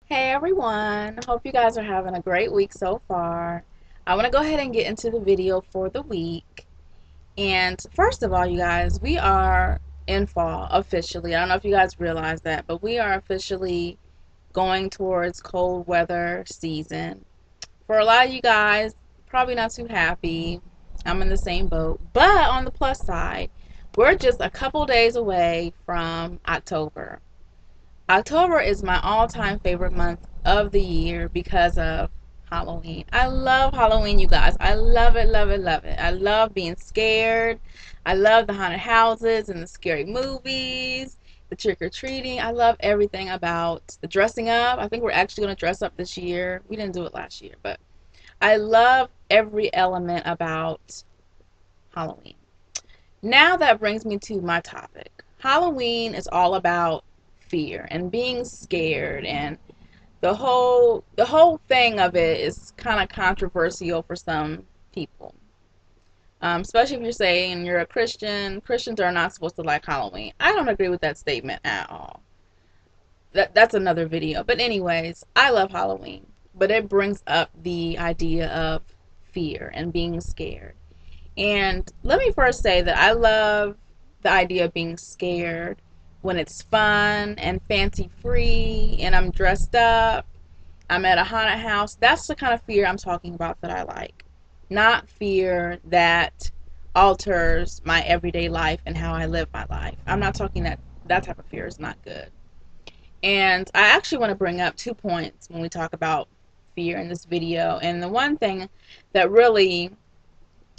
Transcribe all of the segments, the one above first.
Hey everyone, hope you guys are having a great week so far. I want to go ahead and get into the video for the week. And first of all, you guys, we are in fall officially. I don't know if you guys realize that, but we are officially going towards cold weather season. For a lot of you guys, probably not too happy. I'm in the same boat. But on the plus side, we're just a couple days away from October. October is my all-time favorite month of the year because of Halloween. I love Halloween, you guys. I love it, love it, love it. I love being scared. I love the haunted houses and the scary movies, the trick-or-treating. I love everything about the dressing up. I think we're actually going to dress up this year. We didn't do it last year, but I love every element about Halloween. Now that brings me to my topic. Halloween is all about fear and being scared, and the whole thing of it is kind of controversial for some people. Especially if you're saying you're a Christian. Christians are not supposed to like Halloween. I don't agree with that statement at all. That's another video. But anyways, I love Halloween, but it brings up the idea of fear and being scared. And let me first say that I love the idea of being scared when it's fun and fancy free and I'm dressed up. I'm at a haunted house. That's the kind of fear I'm talking about that I like. Not fear that alters my everyday life and how I live my life. I'm not talking that type of fear is not good. And I actually want to bring up 2 points when we talk about fear in this video. And the one thing that really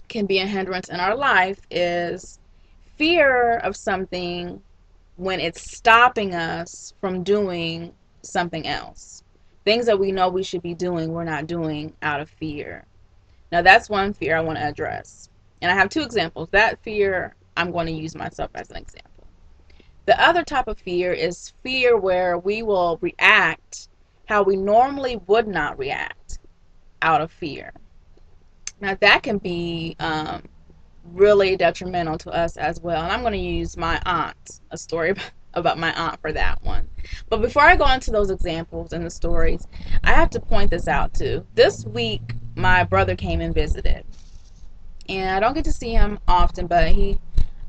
can be a hindrance in our life is fear of something when it's stopping us from doing something else. Things that we know we should be doing, we're not doing out of fear. Now, that's one fear I want to address. And I have two examples. That fear, I'm going to use myself as an example. The other type of fear is fear where we will react how we normally would not react out of fear. Now, that can be really detrimental to us as well. And I'm going to use my aunt, a story about my aunt for that one. But before I go into those examples and the stories, I have to point this out too. This week, my brother came and visited. And I don't get to see him often, but he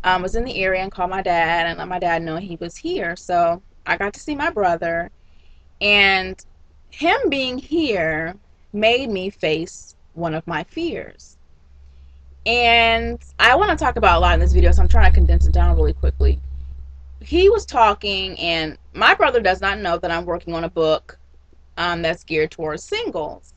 was in the area and called my dad and let my dad know he was here. So I got to see my brother. And him being here made me face one of my fears. And I want to talk about a lot in this video, so I'm trying to condense it down really quickly. He was talking, and my brother does not know that I'm working on a book that's geared towards singles.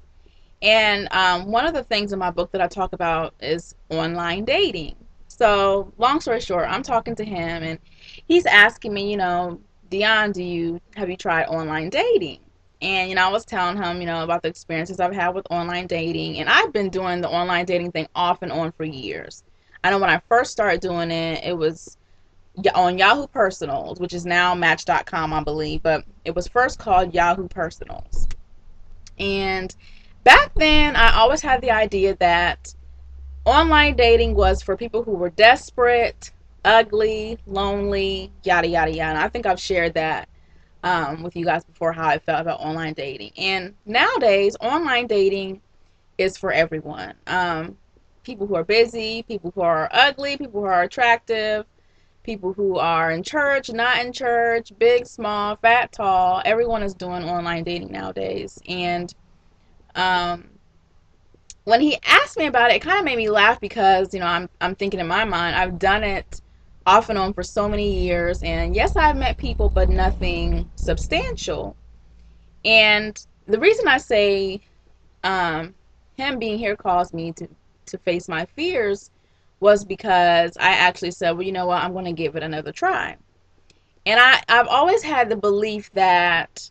And one of the things in my book that I talk about is online dating. So, long story short, I'm talking to him, and he's asking me, Dion, have you tried online dating? And I was telling him, about the experiences I've had with online dating, and I've been doing the online dating thing off and on for years. I know when I first started doing it, it was on Yahoo Personals, which is now Match.com, I believe, but it was first called Yahoo Personals. And back then, I always had the idea that online dating was for people who were desperate, ugly, lonely, yada, yada, yada. I think I've shared that with you guys before, how I felt about online dating. And nowadays, online dating is for everyone. People who are busy, people who are ugly, people who are attractive, people who are in church, not in church, big, small, fat, tall. Everyone is doing online dating nowadays. And um, when he asked me about it, it kind of made me laugh because, I'm thinking in my mind, I've done it off and on for so many years. And yes, I've met people, but nothing substantial. And the reason I say him being here caused me to face my fears was because I actually said, well, you know what, I'm going to give it another try. And I've always had the belief that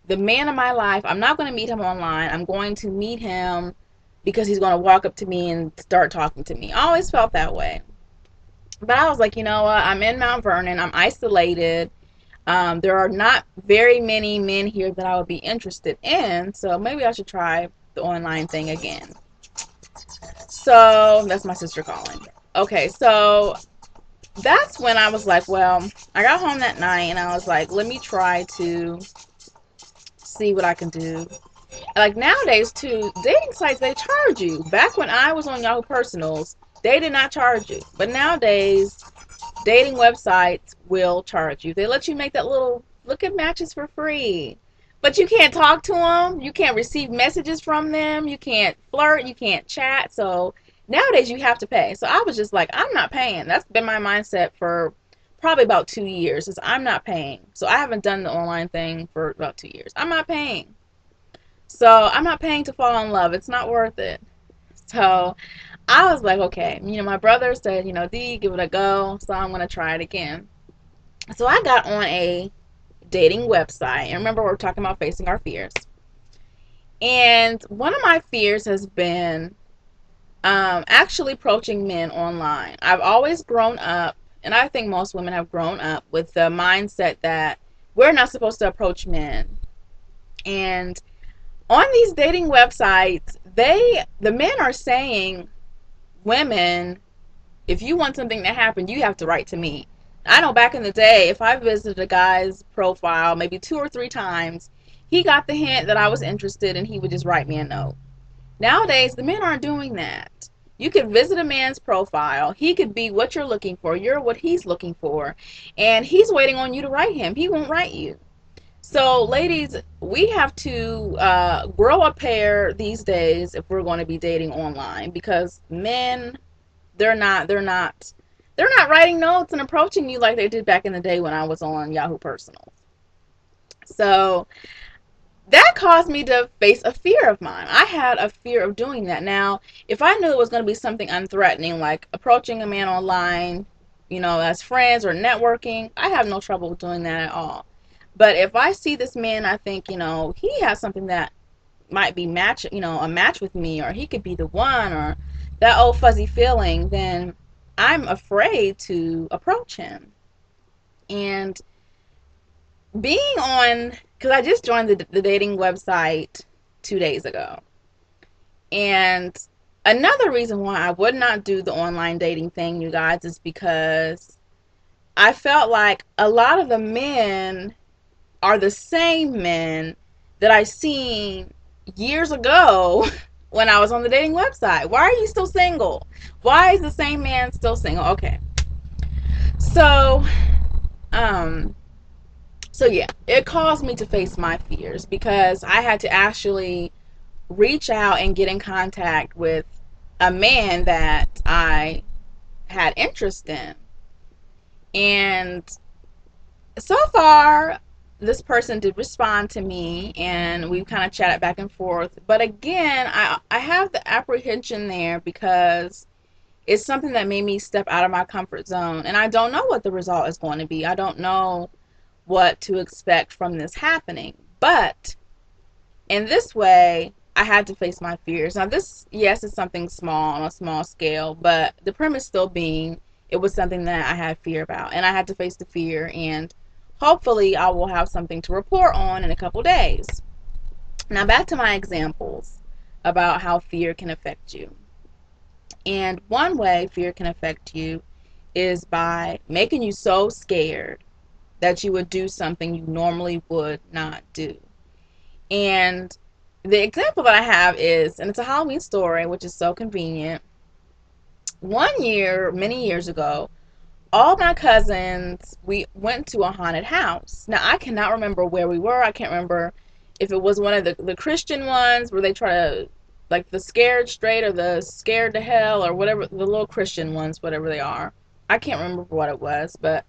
the man of my life, I'm not going to meet him online. I'm going to meet him because he's going to walk up to me and start talking to me. I always felt that way. But I was like, you know what? I'm in Mount Vernon. I'm isolated. There are not very many men here that I would be interested in. So maybe I should try the online thing again. So that's my sister calling. Okay, so that's when I was like, well, I got home that night and I was like, let me try to see what I can do. Like nowadays too, dating sites, they charge you. Back when I was on Yahoo Personals, they did not charge you. But nowadays, dating websites will charge you. They let you make that little look at matches for free. But you can't talk to them. You can't receive messages from them. You can't flirt. You can't chat. So nowadays you have to pay. So I was just like, I'm not paying. That's been my mindset for probably about 2 years. Is I'm not paying. So I haven't done the online thing for about 2 years. I'm not paying. So I'm not paying to fall in love. It's not worth it. So I was like, okay, my brother said, D, give it a go. So I'm going to try it again. So I got on a dating website. And remember, we're talking about facing our fears. And one of my fears has been actually approaching men online. I've always grown up, and I think most women have grown up with the mindset that we're not supposed to approach men. And on these dating websites, the men are saying, women, if you want something to happen, you have to write to me. I know back in the day, if I visited a guy's profile maybe 2 or 3 times, he got the hint that I was interested and he would just write me a note. Nowadays, the men aren't doing that. You could visit a man's profile. He could be what you're looking for. You're what he's looking for. And he's waiting on you to write him. He won't write you. So, ladies, we have to grow a pair these days if we're going to be dating online, because men, they're not writing notes and approaching you like they did back in the day when I was on Yahoo Personal. So that caused me to face a fear of mine. I had a fear of doing that. Now, if I knew it was going to be something unthreatening, like approaching a man online, as friends or networking, I have no trouble doing that at all. But if I see this man, I think, he has something that might be a match with me, or he could be the one, or that old fuzzy feeling, then I'm afraid to approach him. And because I just joined the dating website 2 days ago. And another reason why I would not do the online dating thing, you guys, is because I felt like a lot of the men are the same men that I seen years ago when I was on the dating website. Why are you still single? Why is the same man still single? Okay. So yeah, it caused me to face my fears, because I had to actually reach out and get in contact with a man that I had interest in. And so far, this person did respond to me, and we've kind of chatted back and forth. But again, I have the apprehension there, because it's something that made me step out of my comfort zone, and I don't know what the result is going to be. I don't know what to expect from this happening. But in this way, I had to face my fears. Now this, yes, is something small, on a small scale, but the premise still being, it was something that I had fear about, and I had to face the fear, and hopefully I will have something to report on in a couple days. Now back to my examples about how fear can affect you. And one way fear can affect you is by making you so scared that you would do something you normally would not do. And the example that I have is, and it's a Halloween story, which is so convenient. One year, many years ago, all my cousins, we went to a haunted house. Now, I cannot remember where we were. I can't remember if it was one of the Christian ones where they try to, like the Scared Straight or the Scared to Hell or whatever, the little Christian ones, whatever they are. I can't remember what it was, but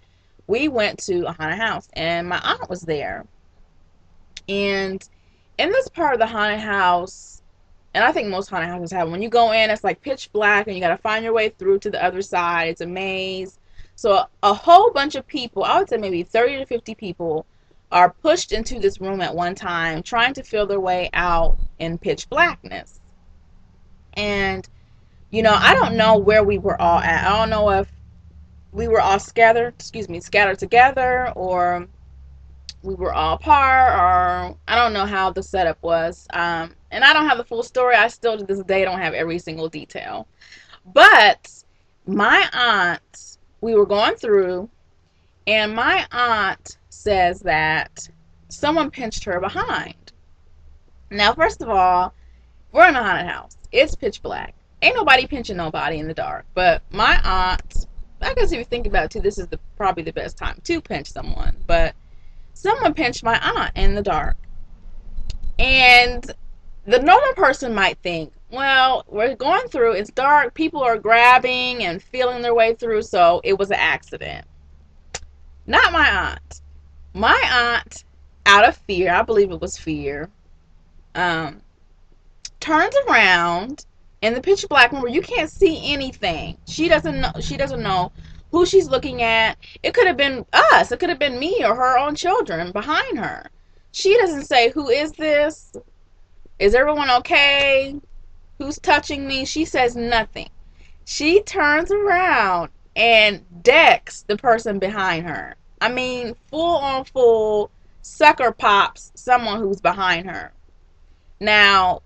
we went to a haunted house, and my aunt was there. And in this part of the haunted house, and I think most haunted houses have, when you go in, it's like pitch black, and you got to find your way through to the other side. It's a maze. So a whole bunch of people, I would say maybe 30 to 50 people, are pushed into this room at one time, trying to feel their way out in pitch blackness. And, I don't know where we were all at. I don't know if we were all scattered together, or we were all apart, or I don't know how the setup was. And I don't have the full story. I still to this day don't have every single detail. But my aunt, we were going through, and my aunt says that someone pinched her behind. Now, first of all, we're in a haunted house. It's pitch black. Ain't nobody pinching nobody in the dark. But my aunt, I guess if you think about it too, this is probably the best time to pinch someone. But someone pinched my aunt in the dark. And the normal person might think, well, we're going through, it's dark, people are grabbing and feeling their way through, so it was an accident. Not my aunt. My aunt, out of fear, I believe it was fear, um, turns around in the pitch black room where you can't see anything. She doesn't know who she's looking at. It could have been us. It could have been me or her own children behind her. She doesn't say, who is this? Is everyone okay? Who's touching me? She says nothing. She turns around and decks the person behind her. I mean, full on full sucker pops someone who's behind her. Now,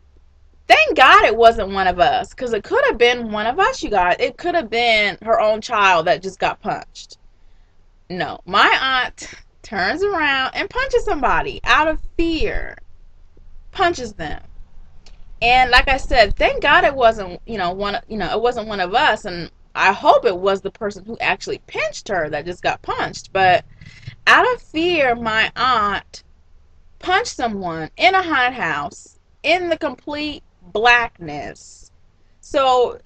thank God it wasn't one of us, because it could have been one of us, you guys. It could have been her own child that just got punched. No, my aunt turns around and punches somebody out of fear. Punches them. And like I said, thank God it wasn't, it wasn't one of us. And I hope it was the person who actually pinched her that just got punched. But out of fear, my aunt punched someone in a haunted house in the complete blackness. So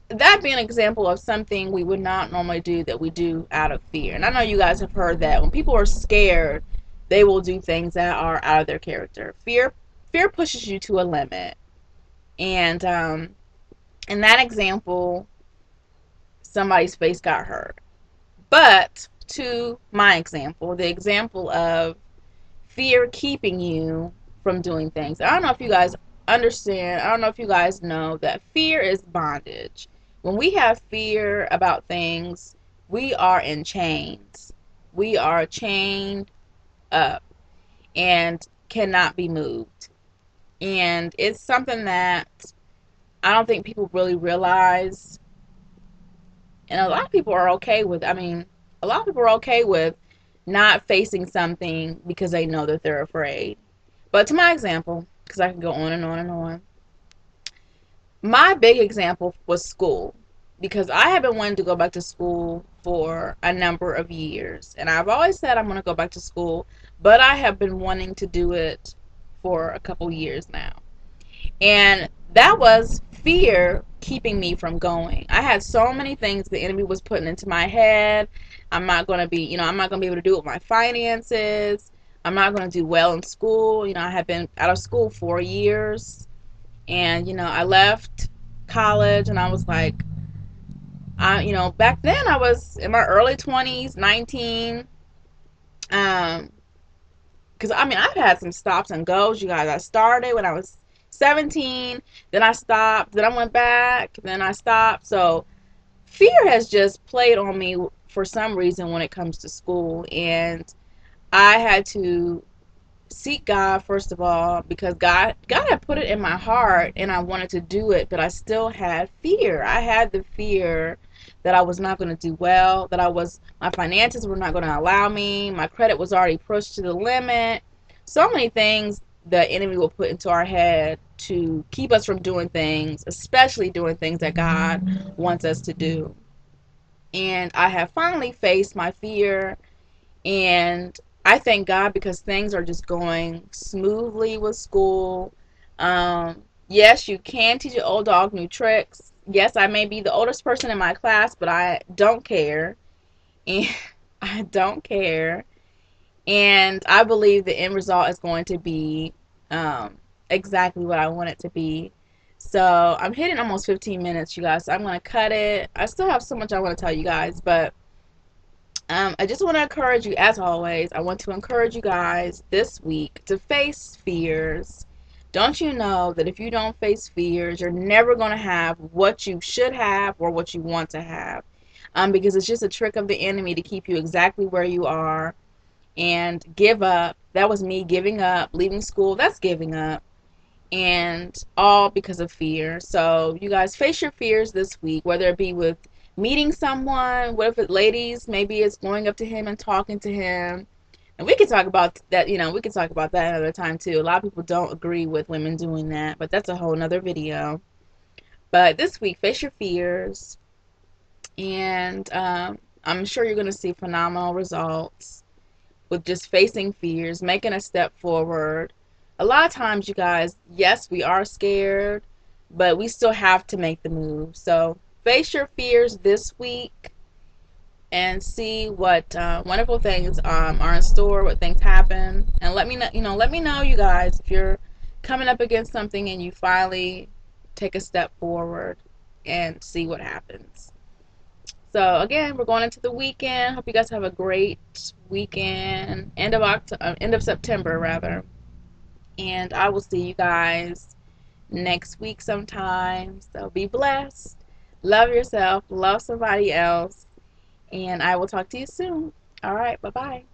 that being an example of something we would not normally do that we do out of fear. And I know you guys have heard that when people are scared, they will do things that are out of their character. Fear pushes you to a limit. And in that example, somebody's face got hurt. But to my example, the example of fear keeping you from doing things. I don't know if you guys understand. I don't know if you guys know that fear is bondage. When we have fear about things, we are in chains. We are chained up and cannot be moved. And it's something that I don't think people really realize. And a lot of people are okay with, a lot of people are okay with not facing something because they know that they're afraid. But to my example, because I can go on and on and on, my big example was school. Because I have been wanting to go back to school for a number of years. And I've always said I'm going to go back to school, but I have been wanting to do it for a couple years now. And that was fear keeping me from going. I had so many things the enemy was putting into my head. I'm not going to be able to do it with my finances. I'm not going to do well in school. I had been out of school 4 years. And, I left college and I was like, back then I was in my early 20s, 19. Because I've had some stops and goes, you guys. I started when I was 17, then I stopped, then I went back, then I stopped. So fear has just played on me for some reason when it comes to school. And I had to seek God first of all, because God had put it in my heart and I wanted to do it, but I still had fear. I had the fear that I was not going to do well, my finances were not going to allow me, my credit was already pushed to the limit. So many things the enemy will put into our head to keep us from doing things, especially doing things that God wants us to do. And I have finally faced my fear, and I thank God because things are just going smoothly with school. Yes, you can teach an old dog new tricks. Yes, I may be the oldest person in my class, but I don't care. And I don't care. And I believe the end result is going to be exactly what I want it to be. So I'm hitting almost 15 minutes, you guys. So I'm going to cut it. I still have so much I want to tell you guys, but I just want to encourage you, as always, I want to encourage you guys this week to face fears. Don't you know that if you don't face fears, you're never going to have what you should have or what you want to have? Because it's just a trick of the enemy to keep you exactly where you are and give up. That was me giving up, leaving school. That's giving up. And all because of fear. So you guys face your fears this week, whether it be with meeting someone, what if it, ladies, maybe it's going up to him and talking to him. And we can talk about that, we can talk about that another time too. A lot of people don't agree with women doing that, but that's a whole nother video. But this week, face your fears, and I'm sure you're going to see phenomenal results with just facing fears, making a step forward. A lot of times, you guys, yes, we are scared, but we still have to make the move. So face your fears this week and see what wonderful things are in store, what things happen, and let me know. Let me know, you guys, if you're coming up against something and you finally take a step forward and see what happens. So again, we're going into the weekend. Hope you guys have a great weekend. End of September rather. And I will see you guys next week sometime. So be blessed. Love yourself. Love somebody else. And I will talk to you soon. All right. Bye-bye.